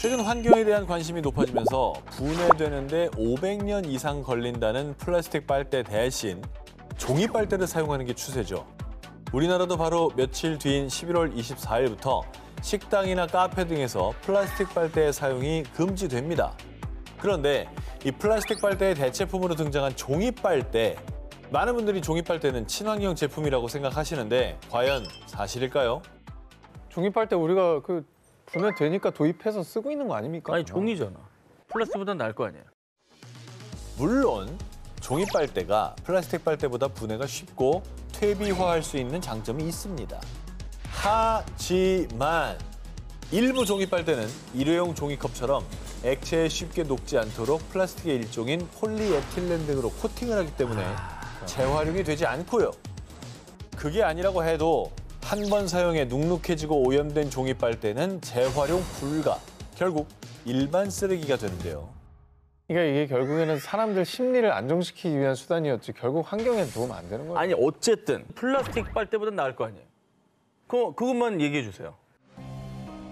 최근 환경에 대한 관심이 높아지면서 분해되는데 500년 이상 걸린다는 플라스틱 빨대 대신 종이 빨대를 사용하는 게 추세죠. 우리나라도 바로 며칠 뒤인 11월 24일부터 식당이나 카페 등에서 플라스틱 빨대의 사용이 금지됩니다. 그런데 이 플라스틱 빨대의 대체품으로 등장한 종이 빨대. 많은 분들이 종이 빨대는 친환경 제품이라고 생각하시는데 과연 사실일까요? 종이 빨대 우리가 분해되니까 도입해서 쓰고 있는 거 아닙니까? 아니 종이잖아. 플라스틱보단 나을 거 아니야. 물론 종이 빨대가 플라스틱 빨대보다 분해가 쉽고 퇴비화할 수 있는 장점이 있습니다. 하지만 일부 종이 빨대는 일회용 종이컵처럼 액체에 쉽게 녹지 않도록 플라스틱의 일종인 폴리에틸렌 등으로 코팅을 하기 때문에 재활용이 되지 않고요. 그게 아니라고 해도 한 번 사용에 눅눅해지고 오염된 종이 빨대는 재활용 불가. 결국 일반 쓰레기가 되는데요. 그러니까 이게 결국에는 사람들 심리를 안정시키기 위한 수단이었지 결국 환경에 도움 안 되는 거예요. 아니 어쨌든 플라스틱 빨대보단 나을 거 아니에요. 그것만 얘기해 주세요.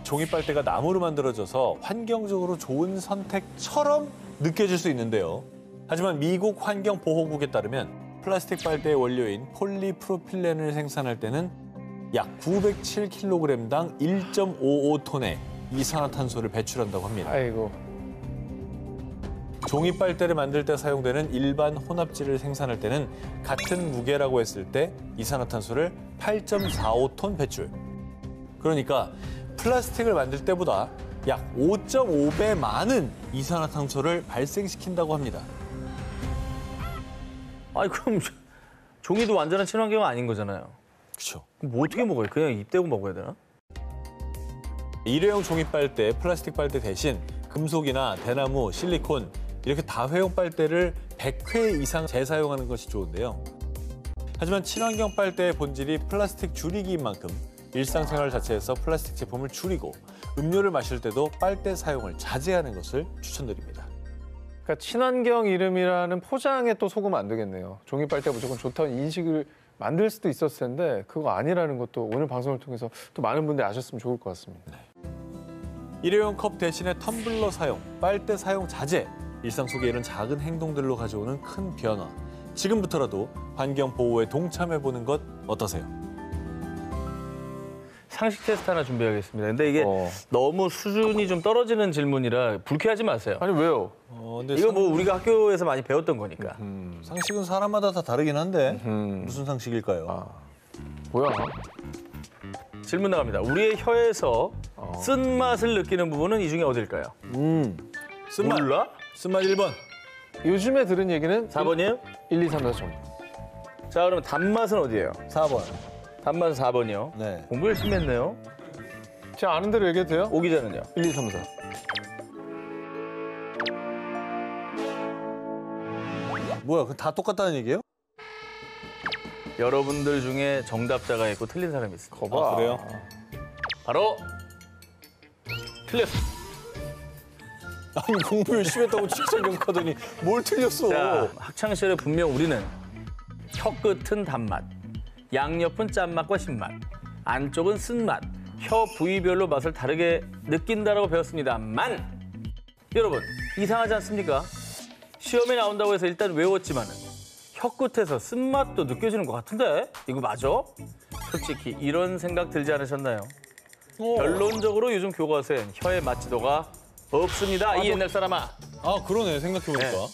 종이 빨대가 나무로 만들어져서 환경적으로 좋은 선택처럼 느껴질 수 있는데요. 하지만 미국 환경보호국에 따르면 플라스틱 빨대의 원료인 폴리프로필렌을 생산할 때는 약 907kg당 1.55톤의 이산화탄소를 배출한다고 합니다. 아이고. 종이 빨대를 만들 때 사용되는 일반 혼합지를 생산할 때는 같은 무게라고 했을 때 이산화탄소를 8.45톤 배출. 그러니까 플라스틱을 만들 때보다 약 5.5배 많은 이산화탄소를 발생시킨다고 합니다. 아니 그럼 종이도 완전한 친환경은 아닌 거잖아요. 그렇죠. 그럼 뭐 어떻게 먹어요? 그냥 입 대고 먹어야 되나? 일회용 종이 빨대, 플라스틱 빨대 대신 금속이나 대나무, 실리콘 이렇게 다회용 빨대를 100회 이상 재사용하는 것이 좋은데요. 하지만 친환경 빨대의 본질이 플라스틱 줄이기인 만큼 일상생활 자체에서 플라스틱 제품을 줄이고 음료를 마실 때도 빨대 사용을 자제하는 것을 추천드립니다. 그러니까 친환경 이름이라는 포장에 또 속으면 안 되겠네요. 종이 빨대 무조건 좋다는 인식을 만들 수도 있었을 텐데 그거 아니라는 것도 오늘 방송을 통해서 또 많은 분들이 아셨으면 좋을 것 같습니다. 일회용 컵 대신에 텀블러 사용, 빨대 사용 자제, 일상 속에 이런 작은 행동들로 가져오는 큰 변화. 지금부터라도 환경 보호에 동참해보는 것 어떠세요? 상식 테스트 하나 준비하겠습니다. 근데 이게 너무 수준이 좀 떨어지는 질문이라 불쾌하지 마세요. 아니 왜요? 근데 이거 뭐 우리가 학교에서 많이 배웠던 거니까. 상식은 사람마다 다 다르긴 한데 무슨 상식일까요? 뭐야? 질문 나갑니다. 우리의 혀에서 쓴맛을 느끼는 부분은 이 중에 어딜까요? 쓴맛. 몰라? 쓴맛 1번. 요즘에 들은 얘기는 4번이에요? 1, 2, 3, 4 점. 자, 그러면 단맛은 어디예요? 4번. 단맛은 4번이요. 네. 공부 열심히 했네요. 제가 아는 대로 얘기해도 돼요? 오 기자는요? 1, 2, 3, 4. 뭐야, 그 다 똑같다는 얘기예요? 여러분들 중에 정답자가 있고 틀린 사람이 있습니다. 거봐. 그래요? 바로 틀렸습니다. 아니, 공부 열심히 했다고 칭찬 경하더니 뭘 틀렸어? 자, 학창시절에 분명 우리는 혀 끝은 단맛, 양옆은 짠맛과 신맛, 안쪽은 쓴맛, 혀 부위별로 맛을 다르게 느낀다라고 배웠습니다만 여러분 이상하지 않습니까? 시험에 나온다고 해서 일단 외웠지만은 혀 끝에서 쓴맛도 느껴지는 것 같은데 이거 맞아? 솔직히 이런 생각 들지 않으셨나요? 결론적으로 요즘 교과서엔 혀의 맛지도가 없습니다. 이 옛날 사람아. 아, 그러네, 생각해보니까. 네.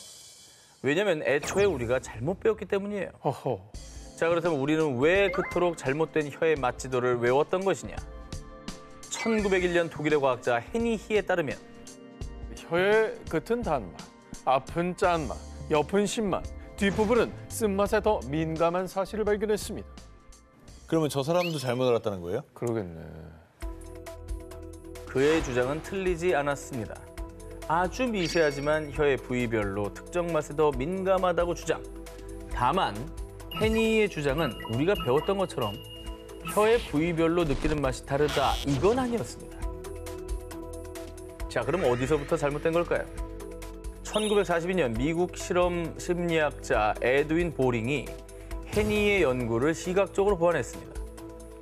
왜냐면 애초에 우리가 잘못 배웠기 때문이에요. 허허. 자, 그렇다면 우리는 왜 그토록 잘못된 혀의 맛지도를 외웠던 것이냐? 1901년 독일의 과학자 헤니 히에 따르면 혀의 끝은 단맛, 앞은 짠맛, 옆은 신맛, 뒷부분은 쓴맛에 더 민감한 사실을 발견했습니다. 그러면 저 사람도 잘못 알았다는 거예요? 그러겠네. 그의 주장은 틀리지 않았습니다. 아주 미세하지만 혀의 부위별로 특정 맛에 더 민감하다고 주장. 다만 헤니의 주장은 우리가 배웠던 것처럼 혀의 부위별로 느끼는 맛이 다르다 이건 아니었습니다. 자, 그럼 어디서부터 잘못된 걸까요? 1942년 미국 실험 심리학자 에드윈 보링이 헤니의 연구를 시각적으로 보완했습니다.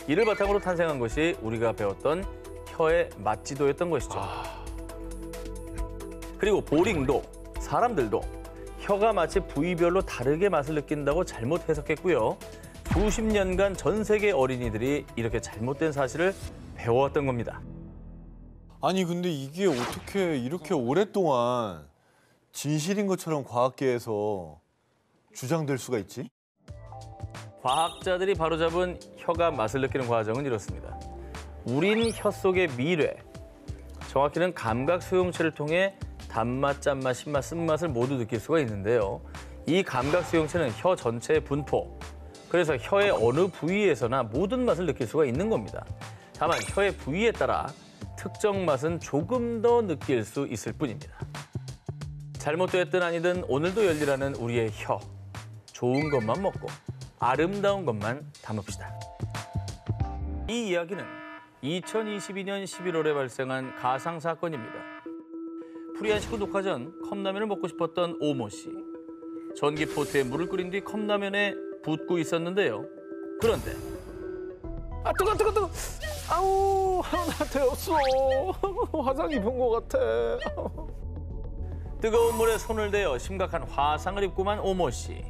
이를 바탕으로 탄생한 것이 우리가 배웠던 혀의 맛지도였던 것이죠. 그리고 보링도 사람들도 혀가 마치 부위별로 다르게 맛을 느낀다고 잘못 해석했고요. 수십 년간 전 세계 어린이들이 이렇게 잘못된 사실을 배워왔던 겁니다. 아니 근데 이게 어떻게 이렇게 오랫동안 진실인 것처럼 과학계에서 주장될 수가 있지? 과학자들이 바로잡은 혀가 맛을 느끼는 과정은 이렇습니다. 우린 혀 속의 미뢰, 정확히는 감각 수용체를 통해 단맛, 짠맛, 신맛, 쓴맛을 모두 느낄 수가 있는데요. 이 감각 수용체는 혀 전체의 분포, 그래서 혀의 어느 부위에서나 모든 맛을 느낄 수가 있는 겁니다. 다만 혀의 부위에 따라 특정 맛은 조금 더 느낄 수 있을 뿐입니다. 잘못됐든 아니든 오늘도 열리라는 우리의 혀. 좋은 것만 먹고 아름다운 것만 담읍시다. 이 이야기는 2022년 11월에 발생한 가상 사건입니다. 프리한 식구 녹화 전 컵라면을 먹고 싶었던 오모 씨. 전기포트에 물을 끓인 뒤 컵라면에 붓고 있었는데요. 그런데 아 뜨거. 아우 나 데웠어. 화상 입은 것 같아. 뜨거운 물에 손을 대어 심각한 화상을 입고만 오모 씨.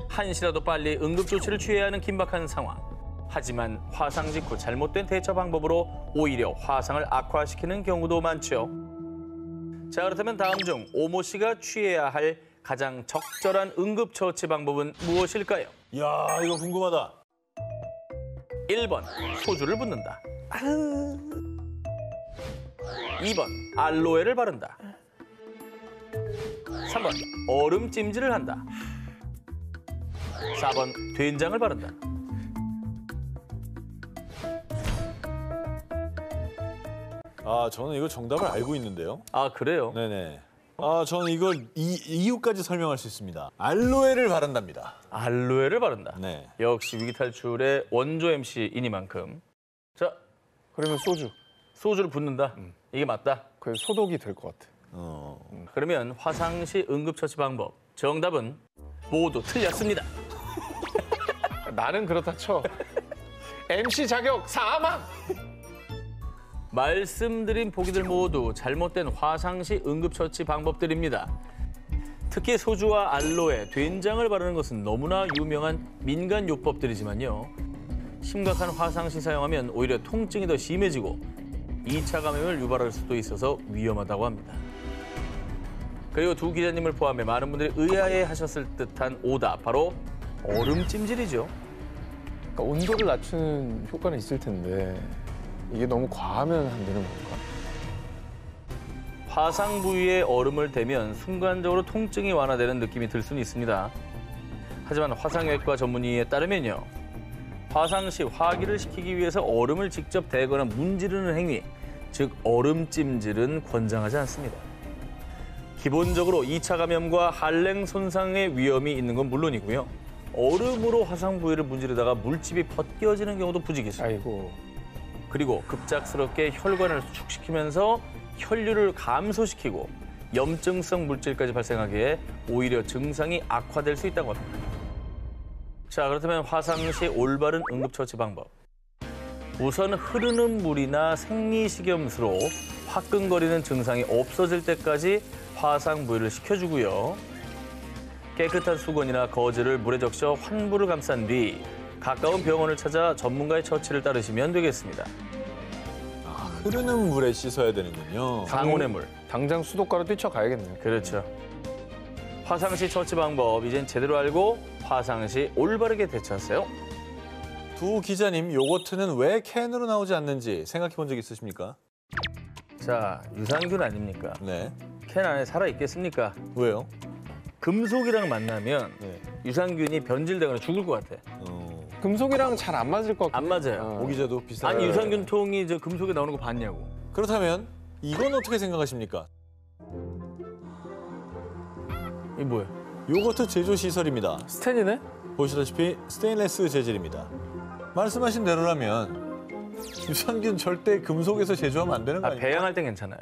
한시라도 빨리 응급조치를 취해야 하는 긴박한 상황. 하지만 화상 직후 잘못된 대처 방법으로 오히려 화상을 악화시키는 경우도 많죠. 자, 그렇다면 다음 중 오모 씨가 취해야 할 가장 적절한 응급처치 방법은 무엇일까요? 이야 이거 궁금하다. 1번, 소주를 붓는다. 2번, 알로에를 바른다. 3번, 얼음 찜질을 한다. 4번, 된장을 바른다. 아 저는 이거 정답을 알고 있는데요. 아, 그래요? 네네. 아 저는 이걸 이유까지 설명할 수 있습니다. 알로에를 바른답니다. 알로에를 바른다. 네. 역시 위기탈출의 원조 MC이니만큼. 자, 그러면 소주. 소주를 붓는다. 이게 맞다. 그 소독이 될 것 같아. 그러면 화상시 응급처치 방법. 정답은 모두 틀렸습니다. 나는 그렇다 쳐. MC 자격 사망. 말씀드린 보기들 모두 잘못된 화상시 응급처치 방법들입니다. 특히 소주와 알로에, 된장을 바르는 것은 너무나 유명한 민간요법들이지만요. 심각한 화상시 사용하면 오히려 통증이 더 심해지고 2차 감염을 유발할 수도 있어서 위험하다고 합니다. 그리고 두 기자님을 포함해 많은 분들이 의아해하셨을 듯한 오답, 바로 얼음 찜질이죠. 그러니까 온도를 낮추는 효과는 있을 텐데 이게 너무 과하면 안 되는 건가? 화상 부위에 얼음을 대면 순간적으로 통증이 완화되는 느낌이 들 수는 있습니다. 하지만 화상외과 전문의에 따르면요. 화상 시 화기를 시키기 위해서 얼음을 직접 대거나 문지르는 행위, 즉 얼음 찜질은 권장하지 않습니다. 기본적으로 2차 감염과 한랭 손상의 위험이 있는 건 물론이고요. 얼음으로 화상 부위를 문지르다가 물집이 벗겨지는 경우도 부지기 있습니다. 아이고. 그리고 급작스럽게 혈관을 수축시키면서 혈류를 감소시키고 염증성 물질까지 발생하기에 오히려 증상이 악화될 수 있다고 합니다. 자, 그렇다면 화상 시 올바른 응급처치 방법. 우선 흐르는 물이나 생리식염수로 화끈거리는 증상이 없어질 때까지 화상 부위를 식혀주고요. 깨끗한 수건이나 거즈를 물에 적셔 환부를 감싼 뒤 가까운 병원을 찾아 전문가의 처치를 따르시면 되겠습니다. 아, 흐르는 물에 씻어야 되는군요. 상온의 물. 당장 수도가로 뛰쳐가야겠네요. 그렇죠. 화상시 처치 방법 이젠 제대로 알고 화상시 올바르게 대처하세요. 두 기자님, 요거트는 왜 캔으로 나오지 않는지 생각해 본 적 있으십니까? 자, 유산균 아닙니까? 네. 캔 안에 살아있겠습니까? 왜요? 금속이랑 만나면 네. 유산균이 변질되거나 죽을 것 같아. 금속이랑 잘 안 맞을 것 같고. 안 맞아요. 오 기자도 비슷한. 아니, 유산균 통이 저 금속에 나오는 거 봤냐고. 그렇다면 이건 어떻게 생각하십니까? 이게 뭐야? 요거트 제조 시설입니다. 스텐이네? 보시다시피 스테인레스 재질입니다. 말씀하신 대로라면 유산균 절대 금속에서 제조하면 안 되는 거 아닙니까? 배양할 땐 괜찮아요.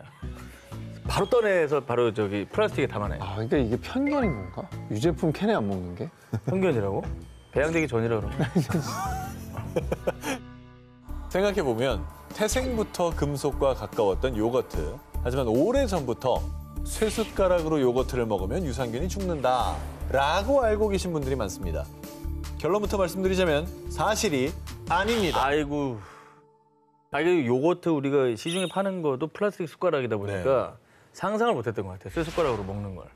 바로 떠내서 바로 저기 플라스틱에 담아놔요. 아, 그러니까 이게 편견인 건가? 유제품 캔에 안 먹는 게? 편견이라고? 배양되기 전이라 그러면. 생각해보면 태생부터 금속과 가까웠던 요거트. 하지만 오래전부터 쇠숟가락으로 요거트를 먹으면 유산균이 죽는다 라고 알고 계신 분들이 많습니다. 결론부터 말씀드리자면 사실이 아닙니다. 아이고. 아, 이게 요거트 우리가 시중에 파는 것도 플라스틱 숟가락이다 보니까 상상을 못했던 것 같아요. 쇠숟가락으로 먹는 걸.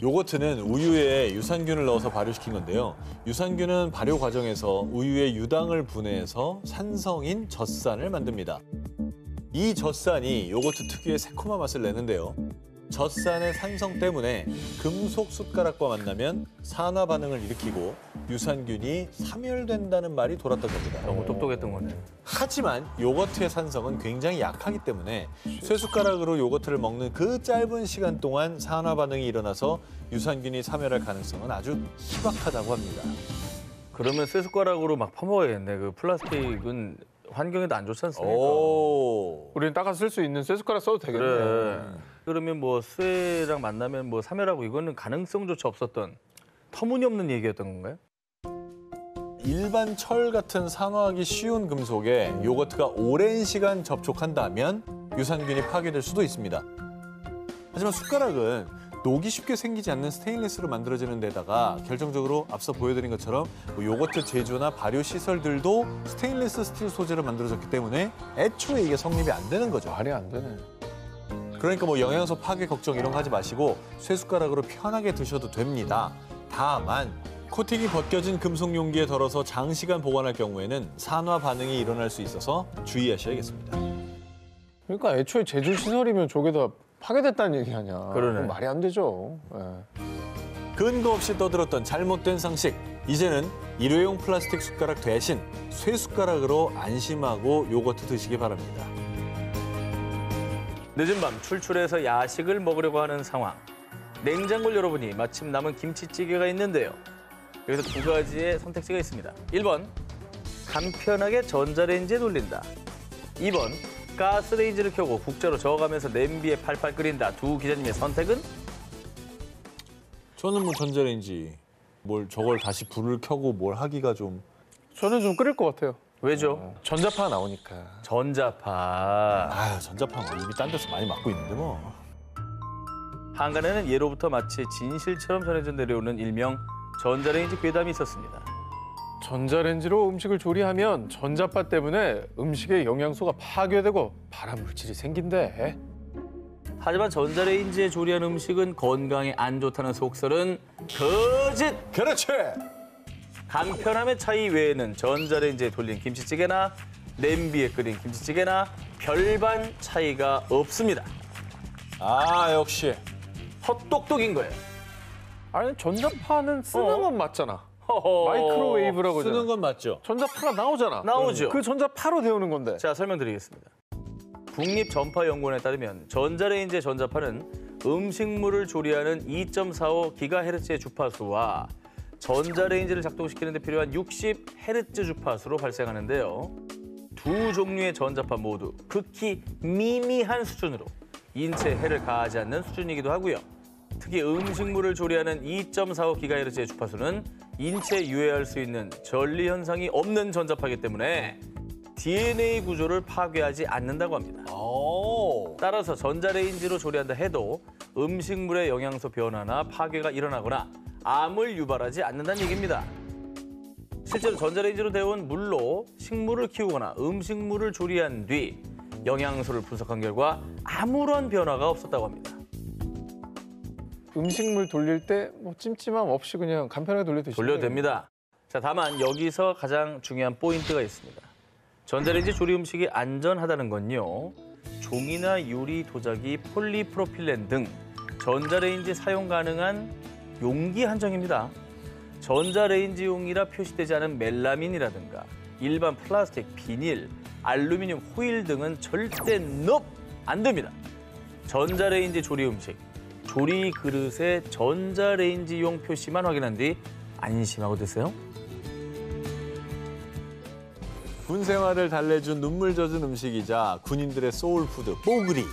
요거트는 우유에 유산균을 넣어서 발효시킨 건데요. 유산균은 발효 과정에서 우유의 유당을 분해해서 산성인 젖산을 만듭니다. 이 젖산이 요거트 특유의 새콤한 맛을 내는데요. 젖산의 산성 때문에 금속 숟가락과 만나면 산화 반응을 일으키고 유산균이 사멸된다는 말이 돌았던 겁니다. 너무 똑똑했던 거네. 하지만 요거트의 산성은 굉장히 약하기 때문에 쇠숟가락으로 요거트를 먹는 그 짧은 시간 동안 산화 반응이 일어나서 유산균이 사멸할 가능성은 아주 희박하다고 합니다. 그러면 쇠숟가락으로 막 퍼먹어야겠네. 그 플라스틱은 환경에도 안 좋지 않습니까? 오. 우리는 닦아 쓸 수 있는 쇠숟가락 써도 되겠네. 그래. 그러면 뭐 쇠랑 만나면 뭐 사멸하고 이거는 가능성조차 없었던 터무니없는 얘기였던 건가요? 일반 철 같은 산화하기 쉬운 금속에 요거트가 오랜 시간 접촉한다면 유산균이 파괴될 수도 있습니다. 하지만 숟가락은 녹이 쉽게 생기지 않는 스테인리스로 만들어지는 데다가 결정적으로 앞서 보여드린 것처럼 뭐 요거트 제조나 발효 시설들도 스테인리스 스틸 소재로 만들어졌기 때문에 애초에 이게 성립이 안 되는 거죠. 말이 안 되네. 그러니까 뭐 영양소 파괴 걱정 이런 거 하지 마시고 쇠숟가락으로 편하게 드셔도 됩니다. 다만 코팅이 벗겨진 금속 용기에 덜어서 장시간 보관할 경우에는 산화 반응이 일어날 수 있어서 주의하셔야겠습니다. 그러니까 애초에 제조 시설이면 저게 다 파괴됐다는 얘기 아니야. 그러네. 그럼 말이 안 되죠. 예. 근거 없이 떠들었던 잘못된 상식. 이제는 일회용 플라스틱 숟가락 대신 쇠숟가락으로 안심하고 요거트 드시기 바랍니다. 늦은 밤 출출해서 야식을 먹으려고 하는 상황. 냉장고를 열어보니 마침 남은 김치찌개가 있는데요. 여기서 두 가지의 선택지가 있습니다. 1번, 간편하게 전자레인지에 돌린다. 2번, 가스레인지를 켜고 국자로 저어가면서 냄비에 팔팔 끓인다. 두 기자님의 선택은? 저는 뭐 전자레인지 뭘 저걸 다시 불을 켜고 뭘 하기가 좀 저는 좀 끓일 것 같아요. 왜죠? 전자파 나오니까. 전자파. 아유 전자파 뭐 이미 딴 데서 많이 맞고 있는데 뭐. 한간에는 예로부터 마치 진실처럼 전해져 내려오는 일명 전자레인지 괴담이 있었습니다. 전자레인지로 음식을 조리하면 전자파 때문에 음식의 영양소가 파괴되고 발암 물질이 생긴대. 하지만 전자레인지에 조리한 음식은 건강에 안 좋다는 속설은 거짓! 그렇지. 간편함의 차이 외에는 전자레인지에 돌린 김치찌개나 냄비에 끓인 김치찌개나 별반 차이가 없습니다. 아 역시. 헛똑똑인 거예요. 아니 전자파는 쓰는 건 맞잖아. 허허. 마이크로웨이브라고 쓰는 하잖아. 건 맞죠. 전자파가 나오잖아. 나오죠. 그 전자파로 데우는 건데. 자, 설명드리겠습니다. 국립전파연구원에 따르면 전자레인지의 전자파는 음식물을 조리하는 2.45GHz의 주파수와 전자레인지를 작동시키는 데 필요한 60Hz 주파수로 발생하는데요. 두 종류의 전자파 모두 극히 미미한 수준으로 인체에 해를 가하지 않는 수준이기도 하고요. 특히 음식물을 조리하는 2.45GHz의 주파수는 인체에 유해할 수 있는 전리 현상이 없는 전자파이기 때문에 DNA 구조를 파괴하지 않는다고 합니다. 오. 따라서 전자레인지로 조리한다 해도 음식물의 영양소 변화나 파괴가 일어나거나 암을 유발하지 않는다는 얘기입니다. 실제로 전자레인지로 데운 물로 식물을 키우거나 음식물을 조리한 뒤 영양소를 분석한 결과 아무런 변화가 없었다고 합니다. 음식물 돌릴 때 뭐 찜찜함 없이 그냥 간편하게 돌려 드시면 돌려도 됩니다. 자, 다만 여기서 가장 중요한 포인트가 있습니다. 전자레인지 조리 음식이 안전하다는 건요. 종이나 유리, 도자기, 폴리프로필렌 등 전자레인지 사용 가능한 용기 한정입니다. 전자레인지용이라 표시되지 않은 멜라민이라든가 일반 플라스틱, 비닐, 알루미늄 호일 등은 절대 안 됩니다. 전자레인지 조리 음식, 조리 그릇에 전자레인지용 표시만 확인한 뒤 안심하고 드세요. 군 생활을 달래준 눈물 젖은 음식이자 군인들의 소울푸드 뽀글이.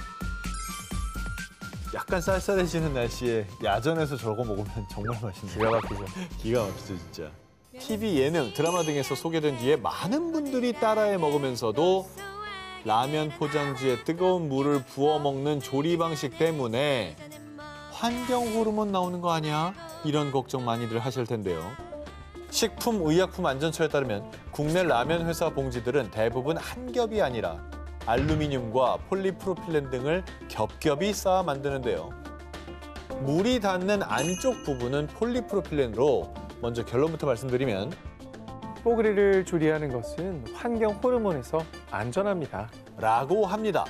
약간 쌀쌀해지는 날씨에 야전에서 저거 먹으면 정말 맛있네요. 기가 막히죠. 기가 막히죠 진짜. TV, 예능, 드라마 등에서 소개된 뒤에 많은 분들이 따라해 먹으면서도 라면 포장지에 뜨거운 물을 부어 먹는 조리 방식 때문에 환경 호르몬 나오는 거 아니야? 이런 걱정 많이들 하실 텐데요. 식품의약품안전처에 따르면 국내 라면 회사 봉지들은 대부분 한 겹이 아니라 알루미늄과 폴리프로필렌 등을 겹겹이 쌓아 만드는데요. 물이 닿는 안쪽 부분은 폴리프로필렌으로 먼저 결론부터 말씀드리면 뽀글이를 조리하는 것은 환경 호르몬에서 안전합니다. 라고 합니다.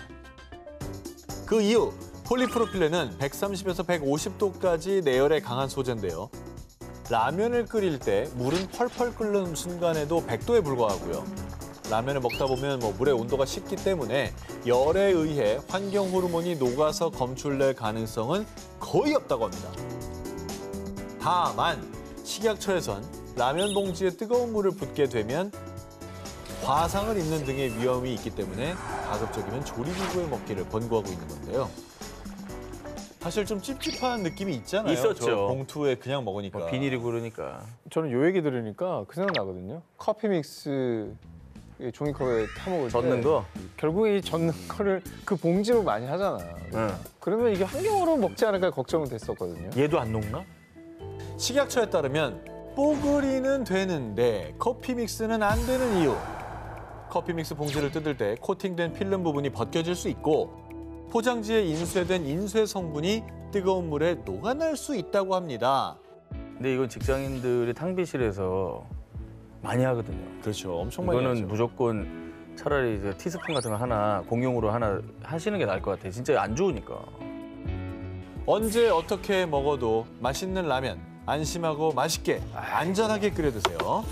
그 이유, 폴리프로필렌은 130에서 150도까지 내열에 강한 소재인데요. 라면을 끓일 때 물은 펄펄 끓는 순간에도 100도에 불과하고요. 라면을 먹다 보면 물의 온도가 식기 때문에 열에 의해 환경 호르몬이 녹아서 검출될 가능성은 거의 없다고 합니다. 다만 식약처에선 라면 봉지에 뜨거운 물을 붓게 되면 화상을 입는 등의 위험이 있기 때문에 가급적이면 조리기구에 먹기를 권고하고 있는 건데요. 사실 좀 찝찝한 느낌이 있잖아요. 있었죠. 저 봉투에 그냥 먹으니까. 비닐이 그러니까. 저는 요 얘기 들으니까 그 생각 나거든요. 커피 믹스 종이컵에 타먹을 때 젓는 거. 결국에 이 젓는 거를 그 봉지로 많이 하잖아. 응. 그러면 이게 환경으로 먹지 않을까 걱정은 됐었거든요. 얘도 안 녹나? 식약처에 따르면 뽀글이는 되는데 커피 믹스는 안 되는 이유. 커피 믹스 봉지를 뜯을 때 코팅된 필름 부분이 벗겨질 수 있고 포장지에 인쇄된 인쇄 성분이 뜨거운 물에 녹아날 수 있다고 합니다. 근데 이건 직장인들이 탕비실에서 많이 하거든요. 그렇죠. 엄청 많이 이거는 하죠. 무조건 차라리 이제 티스푼 같은 거 하나 공용으로 하나 하시는 게 나을 것 같아요. 진짜 안 좋으니까. 언제 어떻게 먹어도 맛있는 라면 안심하고 맛있게 안전하게 끓여 드세요.